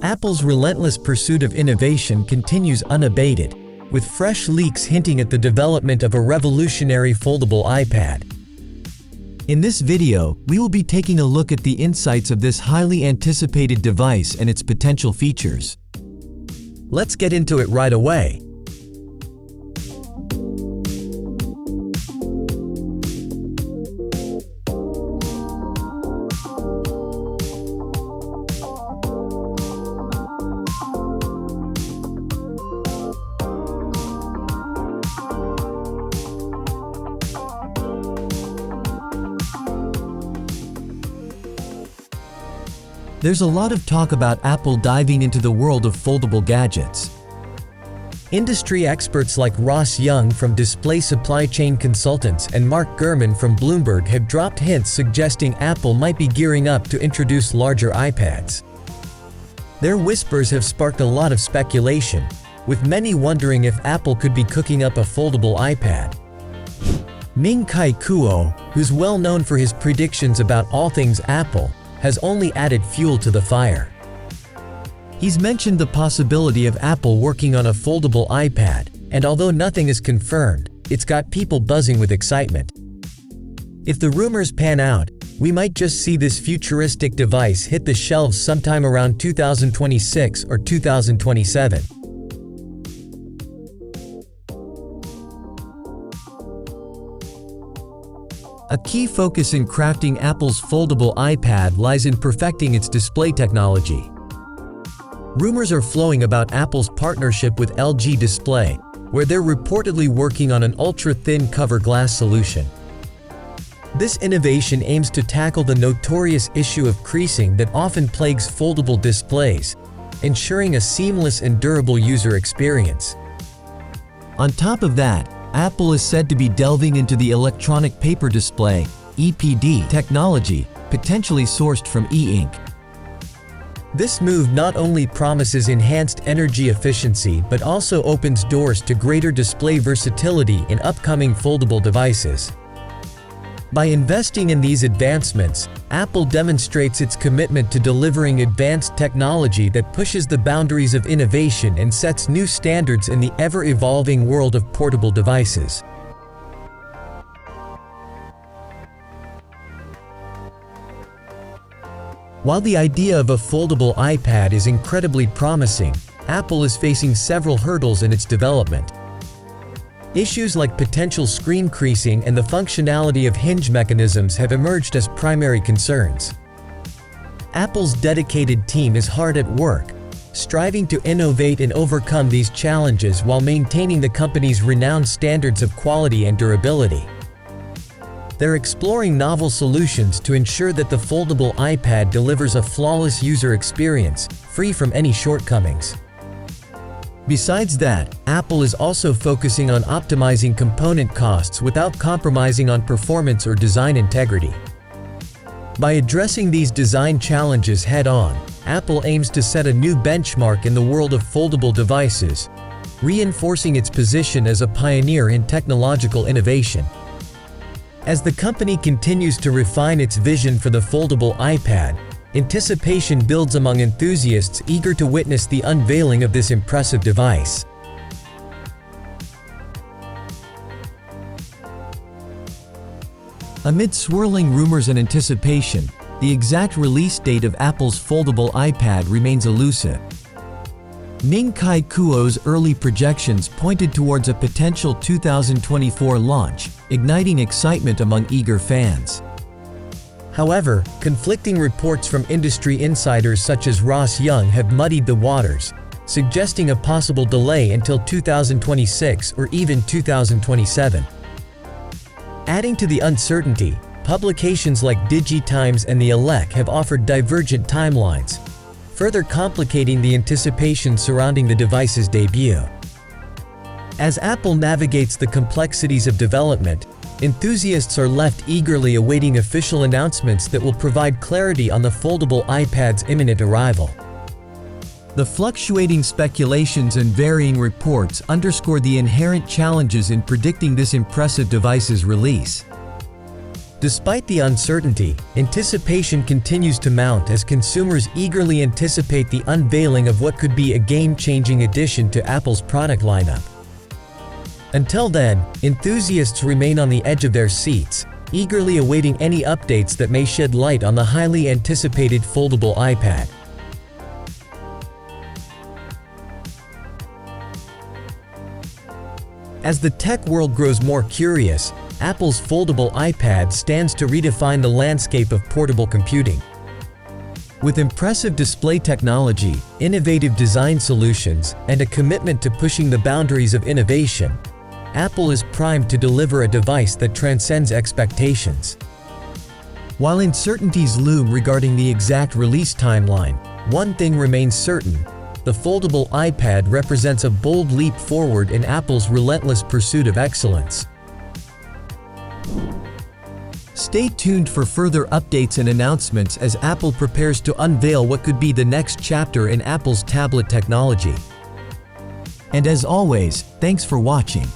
Apple's relentless pursuit of innovation continues unabated, with fresh leaks hinting at the development of a revolutionary foldable iPad. In this video, we will be taking a look at the insights of this highly anticipated device and its potential features. Let's get into it right away. There's a lot of talk about Apple diving into the world of foldable gadgets. Industry experts like Ross Young from Display Supply Chain Consultants and Mark Gurman from Bloomberg have dropped hints suggesting Apple might be gearing up to introduce larger iPads. Their whispers have sparked a lot of speculation, with many wondering if Apple could be cooking up a foldable iPad. Ming-Chi Kuo, who's well known for his predictions about all things Apple, has only added fuel to the fire. He's mentioned the possibility of Apple working on a foldable iPad, and although nothing is confirmed, it's got people buzzing with excitement. If the rumors pan out, we might just see this futuristic device hit the shelves sometime around 2026 or 2027. A key focus in crafting Apple's foldable iPad lies in perfecting its display technology. Rumors are flowing about Apple's partnership with LG Display, where they're reportedly working on an ultra-thin cover glass solution. This innovation aims to tackle the notorious issue of creasing that often plagues foldable displays, ensuring a seamless and durable user experience. On top of that, Apple is said to be delving into the electronic paper display (EPD) technology, potentially sourced from e-ink. This move not only promises enhanced energy efficiency but also opens doors to greater display versatility in upcoming foldable devices. By investing in these advancements, Apple demonstrates its commitment to delivering advanced technology that pushes the boundaries of innovation and sets new standards in the ever-evolving world of portable devices. While the idea of a foldable iPad is incredibly promising, Apple is facing several hurdles in its development. Issues like potential screen creasing and the functionality of hinge mechanisms have emerged as primary concerns. Apple's dedicated team is hard at work, striving to innovate and overcome these challenges while maintaining the company's renowned standards of quality and durability. They're exploring novel solutions to ensure that the foldable iPad delivers a flawless user experience, free from any shortcomings. Besides that, Apple is also focusing on optimizing component costs without compromising on performance or design integrity. By addressing these design challenges head-on, Apple aims to set a new benchmark in the world of foldable devices, reinforcing its position as a pioneer in technological innovation. As the company continues to refine its vision for the foldable iPad, anticipation builds among enthusiasts eager to witness the unveiling of this impressive device. Amid swirling rumors and anticipation, the exact release date of Apple's foldable iPad remains elusive. Ming-Chi Kuo's early projections pointed towards a potential 2024 launch, igniting excitement among eager fans. However, conflicting reports from industry insiders such as Ross Young have muddied the waters, suggesting a possible delay until 2026 or even 2027. Adding to the uncertainty, publications like DigiTimes and The Elec have offered divergent timelines, further complicating the anticipation surrounding the device's debut. As Apple navigates the complexities of development, enthusiasts are left eagerly awaiting official announcements that will provide clarity on the foldable iPad's imminent arrival. The fluctuating speculations and varying reports underscore the inherent challenges in predicting this impressive device's release. Despite the uncertainty, anticipation continues to mount as consumers eagerly anticipate the unveiling of what could be a game-changing addition to Apple's product lineup. Until then, enthusiasts remain on the edge of their seats, eagerly awaiting any updates that may shed light on the highly anticipated foldable iPad. As the tech world grows more curious, Apple's foldable iPad stands to redefine the landscape of portable computing. With impressive display technology, innovative design solutions, and a commitment to pushing the boundaries of innovation, Apple is primed to deliver a device that transcends expectations. While uncertainties loom regarding the exact release timeline, one thing remains certain: the foldable iPad represents a bold leap forward in Apple's relentless pursuit of excellence. Stay tuned for further updates and announcements as Apple prepares to unveil what could be the next chapter in Apple's tablet technology. And as always, thanks for watching.